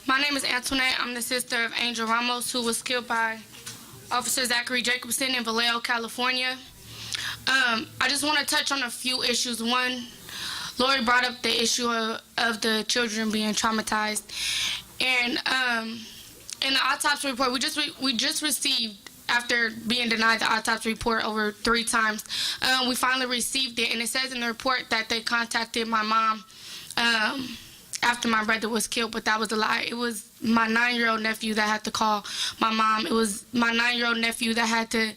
My name is Antoinette. I'm the sister of Angel Ramos, who was killed by Officer Zachary Jacobson in Vallejo, California. I just want to touch on a few issues. One, Lori brought up the issue of the children being traumatized. And in the autopsy report, we just received, after being denied the autopsy report over 3 times, we finally received it. And it says in the report that they contacted my mom after my brother was killed, but that was a lie. It was my 9-year-old nephew that had to call my mom. It was my 9-year-old nephew that had to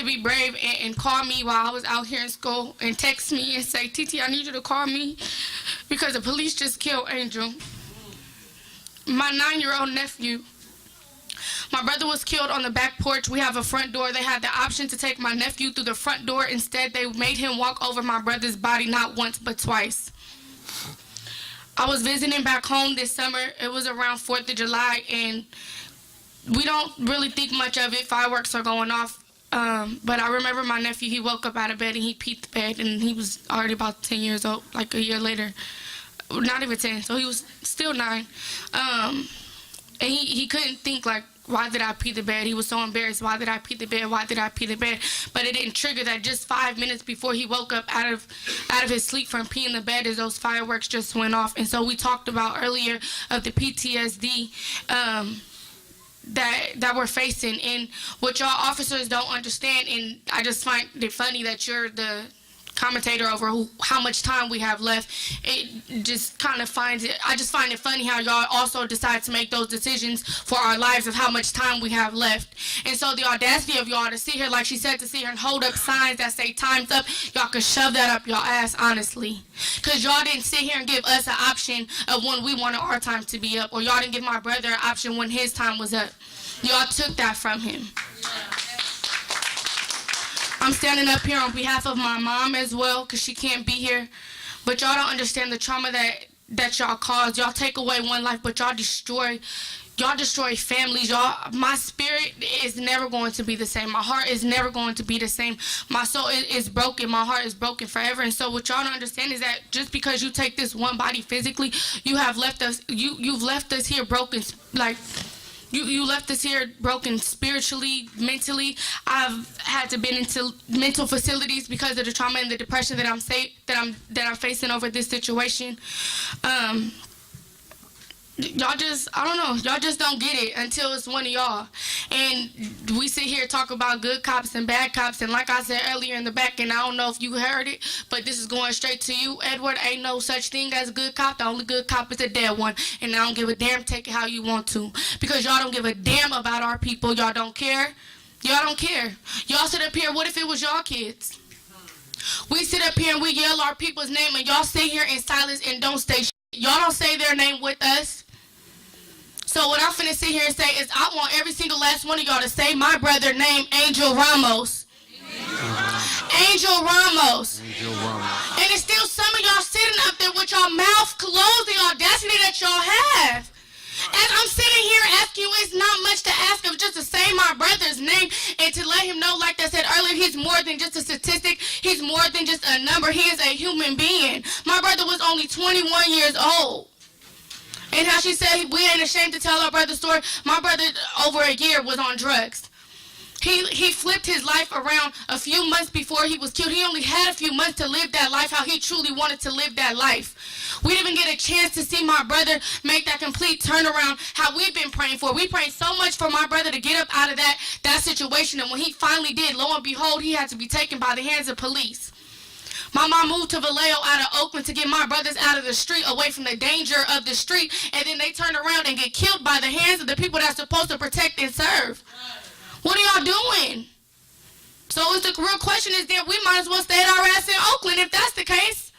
be brave and call me while I was out here in school and text me and say, "Titi, I need you to call me because the police just killed Angel." My 9-year-old nephew. My brother was killed on the back porch. We have a front door. They had the option to take my nephew through the front door. Instead, they made him walk over my brother's body not once but twice. I was visiting back home this summer. It was around 4th of July, and we don't really think much of it. Fireworks are going off. But I remember my nephew, he woke up out of bed and he peed the bed, and he was already about 10 years old, like a year later. Not even 10, so he was still 9. And he couldn't think, like, why did I pee the bed? He was so embarrassed. Why did I pee the bed? Why did I pee the bed? But it didn't trigger that just 5 minutes before he woke up out of his sleep from peeing the bed as those fireworks just went off. And so we talked about earlier of the PTSD that we're facing, and what y'all officers don't understand. And I just find it funny that you're the commentator over how much time we have left. It just kind of I just find it funny how y'all also decide to make those decisions for our lives of how much time we have left. And so the audacity of y'all to sit here, like she said, to sit here and hold up signs that say time's up, y'all can shove that up y'all ass, honestly. Because y'all didn't sit here and give us an option of when we wanted our time to be up, or y'all didn't give my brother an option when his time was up. Y'all took that from him. I'm standing up here on behalf of my mom as well, because she can't be here. But y'all don't understand the trauma that y'all caused. Y'all take away one life, but y'all destroy families. My spirit is never going to be the same. My heart is never going to be the same. My soul is broken. My heart is broken forever. And so what y'all don't understand is that just because you take this one body physically, you have left us. You've left us here broken, like. You left us here broken spiritually, mentally. I've had to been into mental facilities because of the trauma and the depression that I'm facing over this situation. Y'all just, I don't know, y'all just don't get it until it's one of y'all. And we sit here talk about good cops and bad cops, and like I said earlier in the back, and I don't know if you heard it, but this is going straight to you, Edward. Ain't no such thing as a good cop. The only good cop is a dead one, and I don't give a damn. Take it how you want to, because y'all don't give a damn about our people. Y'all don't care. Y'all don't care. Y'all sit up here, what if it was y'all kids? We sit up here and we yell our people's name, and y'all sit here in silence and don't say shit. Y'all don't say their name with us. So what I'm finna sit here and say is I want every single last one of y'all to say my brother named Angel Ramos. Angel Ramos. And it's still some of y'all sitting up there with your mouth closed, the audacity that y'all have. As I'm sitting here asking you, it's not much to ask of, just to say my brother's name and to let him know, like I said earlier, he's more than just a statistic. He's more than just a number. He is a human being. My brother was only 21 years old. And how she said we ain't ashamed to tell our brother's story. My brother, over a year, was on drugs. He flipped his life around a few months before he was killed. He only had a few months to live that life how he truly wanted to live that life. We didn't even get a chance to see my brother make that complete turnaround how we've been praying for. We prayed so much for my brother to get up out of that situation. And when he finally did, lo and behold, he had to be taken by the hands of police. My mom moved to Vallejo out of Oakland to get my brothers out of the street, away from the danger of the street, and then they turn around and get killed by the hands of the people that's supposed to protect and serve. What are y'all doing? So it's the real question is that we might as well stay at our ass in Oakland if that's the case.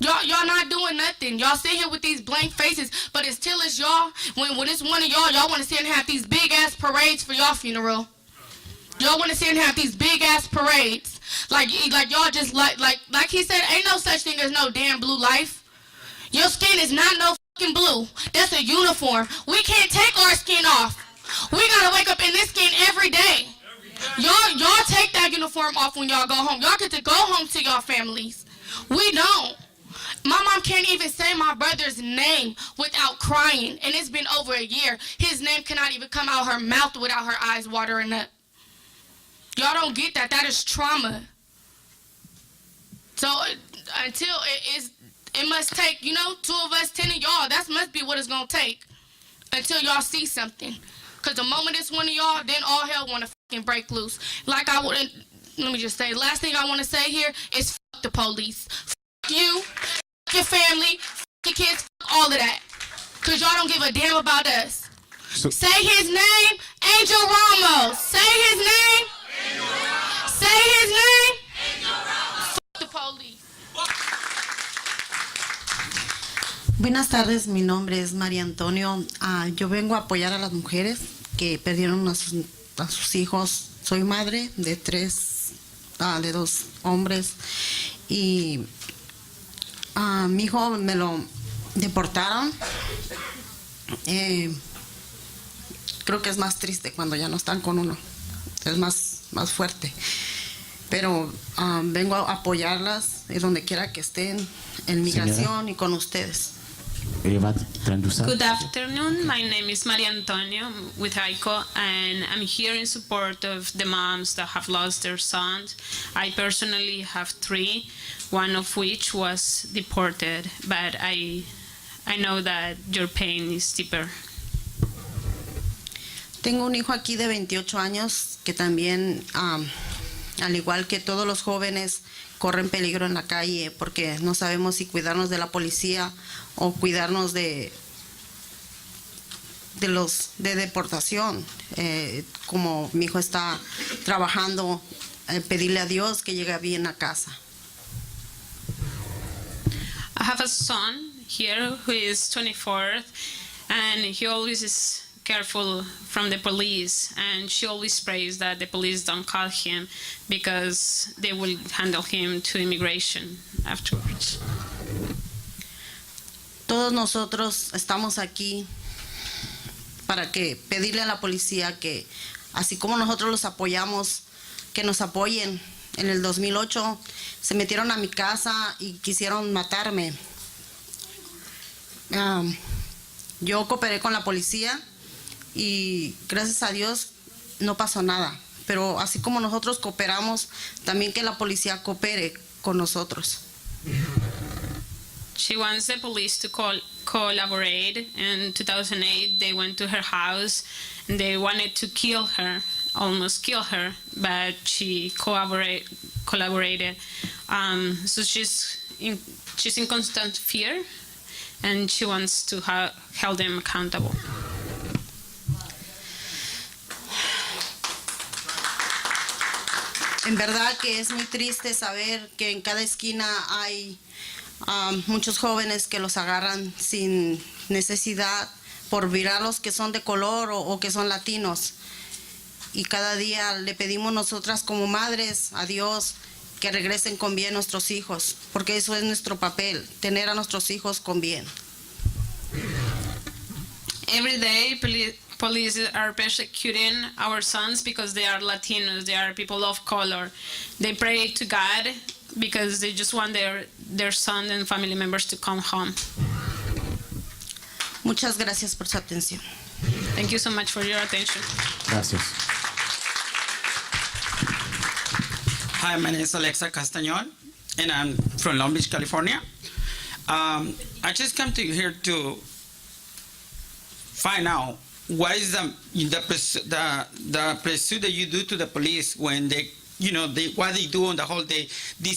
Y'all not doing nothing. Y'all sit here with these blank faces, but until it's y'all, when it's one of y'all want to sit and have these big ass parades for y'all funeral. Y'all want to sit and have these big ass parades. Like y'all just like he said, ain't no such thing as no damn blue life. Your skin is not no fucking blue. That's a uniform. We can't take our skin off. We gotta wake up in this skin every day. Y'all take that uniform off when y'all go home. Y'all get to go home to your families. We don't. My mom can't even say my brother's name without crying, and it's been over a year. His name cannot even come out her mouth without her eyes watering up. Y'all don't get that. That is trauma. So until it must take, 2 of us, 10 of y'all. That must be what it's going to take until y'all see something. Because the moment it's one of y'all, then all hell want to fucking break loose. Like I wouldn't, let me just say, last thing I want to say here is fuck the police. Fuck you, fuck your family, fuck your kids, fuck all of that. Because y'all don't give a damn about us. So, say his name, Angel Ramos. Say his name. Say his name. Fuck the police. Buenas tardes, mi nombre es María Antonio. Yo vengo a apoyar a las mujeres que perdieron a sus hijos. Soy madre de de 2 hombres y mi hijo me lo deportaron. Creo que es más triste cuando ya no están con uno, es más fuerte. Pero vengo a apoyarlas donde quiera que estén, en migración y con ustedes. Good afternoon. My name is Maria Antonio with Aiko, and I'm here in support of the moms that have lost their sons. I personally have 3, one of which was deported, but I know that your pain is deeper. Tengo un hijo aquí de 28 años que también, al igual que todos los jóvenes, corren peligro en la calle porque no sabemos si cuidarnos de la policía o cuidarnos de deportación. Como mi hijo está trabajando, pedirle a Dios que llegue bien a casa. I have a son here who is 24, and he always is careful from the police, and she always prays that the police don't call him because they will handle him to immigration afterwards. Todos nosotros estamos aquí para pedirle a la policía que, así como nosotros los apoyamos, que nos apoyen. En el 2008 se metieron a mi casa y quisieron matarme. Yo cooperé con la policía y gracias a Dios no pasó nada. Pero así como nosotros cooperamos, también que la policía coopere con nosotros. She wants the police to collaborate. In 2008, they went to her house and they wanted to kill her, almost kill her, but she collaborated. So she's in constant fear, and she wants to hold them accountable. En verdad que es muy triste saber que en cada esquina hay muchos jóvenes que los agarran sin necesidad por mirarlos que son de color o que son latinos. Y cada día le pedimos nosotras como madres a Dios que regresen con bien nuestros hijos, porque eso es nuestro papel, tener a nuestros hijos con bien. Every day, police are persecuting our sons because they are Latinos, they are people of color. They pray to God because they just want their son and family members to come home. Muchas gracias por su atención. Thank you so much for your attention. gracias. Hi, my name is Alexa Castañón, and I'm from Long Beach, California. I just come to here to find out what is the pursuit that you do to the police when they, what they do on the whole day.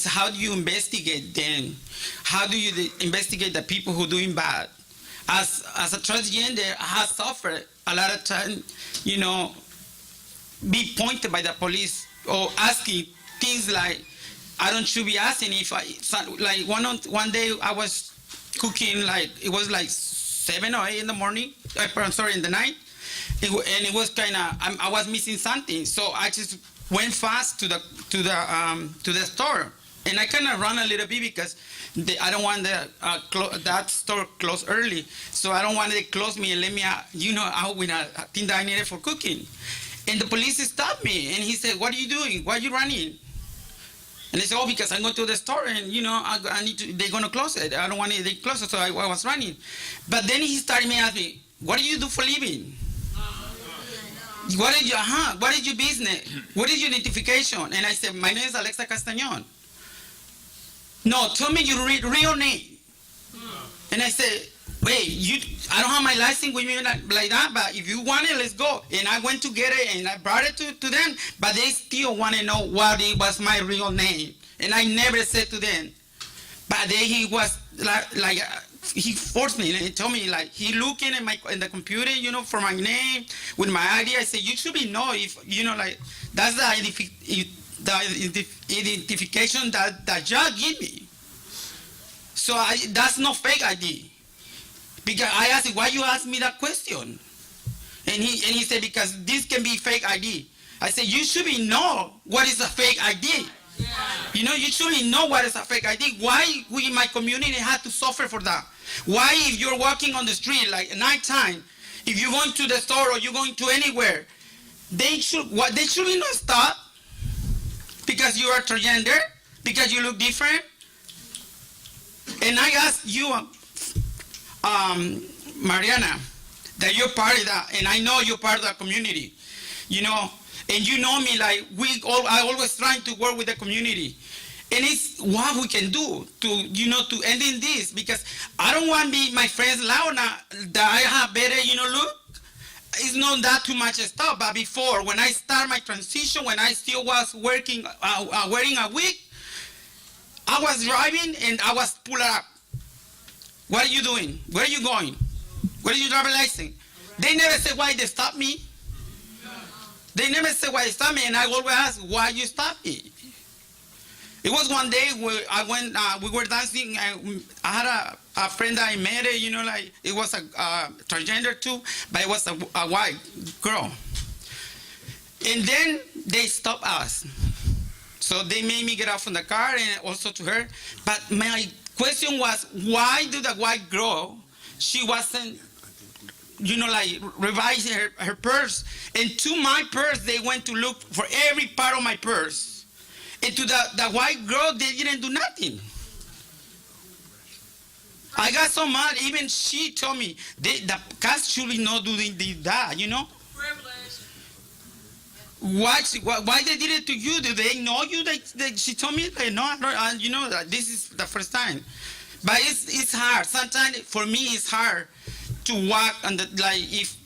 How do you investigate them? How do you investigate the people who are doing bad? As a transgender, I have suffered a lot of time, be pointed by the police or asking things like, I should be asking if like one day I was cooking, like it was like 7 or 8 in the morning. I'm sorry, in the night, and it was kind of I was missing something, so I just went fast to the store, and I kind of ran a little bit because I don't want that store close early, so I don't want it to close me and let me out with a thing that I needed for cooking. And the police stopped me, and he said, "What are you doing? Why are you running?" And they said, oh, because I'm going to the store and, you know, I need to, they're going to close it. I don't want it, they close it, so I was running. But then he started me asking me, what do you do for living? What is your business? What is your identification? And I said, my name is Alexa Castañón. No, tell me your real name. And I said, wait, I don't have my license with me like that, but if you want it, let's go. And I went to get it, and I brought it to them, but they still want to know what it was my real name. And I never said to them. But then he was like he forced me, and he told me, like, he looking in the computer, you know, for my name, with my ID. I said, you should be know if, you know, like, that's the identification that the judge give me. So that's no fake ID. Because I asked him, why you ask me that question? And he said, because this can be fake ID. I said, you should be know what is a fake ID. Yeah. You know, you should know what is a fake ID. Why we in my community have to suffer for that? Why, if you're walking on the street, like at nighttime, if you're going to the store or you're going to anywhere, they should not stop because you are transgender, because you look different. And I ask you, Mariana, that you're part of that, and I know you're part of that community, you know, and you know me, like, I always trying to work with the community, and it's what we can do to, you know, to end in this, because I don't want my friends Launa that I have better, you know, look. It's not that too much stuff, but before, when I start my transition, when I still was working, wearing a wig, I was driving and I was pulled up. What are you doing? Where are you going? Where is your driver's license? They never say why they stopped me. They never say why they stopped me, and I always ask why you stopped me. It was one day where I went, we were dancing, and I had a friend that I met, you know, like, it was a transgender too, but it was a white girl. And then they stopped us. So they made me get out from the car, and also to her. But my question was, why did the white girl, she wasn't, you know, like, revising her purse, and to my purse, they went to look for every part of my purse. And to the white girl, they didn't do nothing. I got so mad, even she told me, the cast should not do that, you know? Why they did it to you? Do they know you? She told me, no, you know, that this is the first time. But it's hard. Sometimes for me it's hard to walk on the, like, if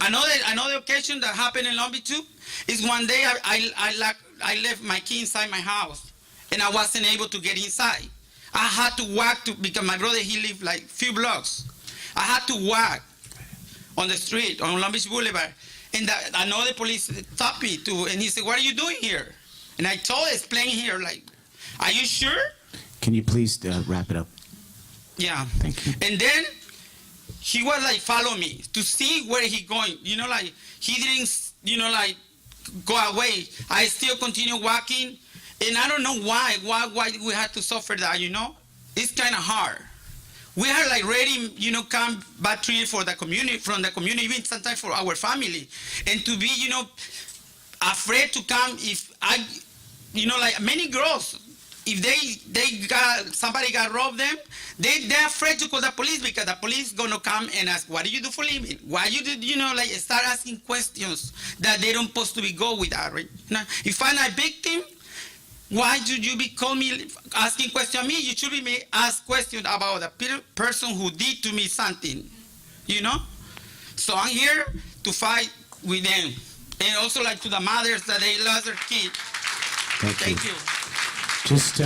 another occasion that happened in Long Beach too is one day I left my key inside my house and I wasn't able to get inside. I had to walk because my brother, he lived like few blocks. I had to walk on the street on Long Beach Boulevard. And another police stopped me too, and he said, what are you doing here? And I explained here, like, are you sure? Can you please wrap it up? Yeah. Thank you. And then he was like, follow me to see where he going. You know, like, he didn't, you know, like, go away. I still continue walking, and I don't know why we had to suffer that, you know? It's kind of hard. We are like ready, you know, come back treated for the community, from the community, even sometimes for our family. And to be, you know, afraid to come if you know, like many girls, if somebody got robbed them, they're afraid to call the police because the police gonna come and ask, what do you do for living? Why you did, you know, like start asking questions that they don't supposed to be go with that, right? Now, if I'm a victim, why should you call me asking question me? You should be ask question about the person who did to me something, you know? So I'm here to fight with them. And also like to the mothers that they lost their kid. Thank you. Thank you. Just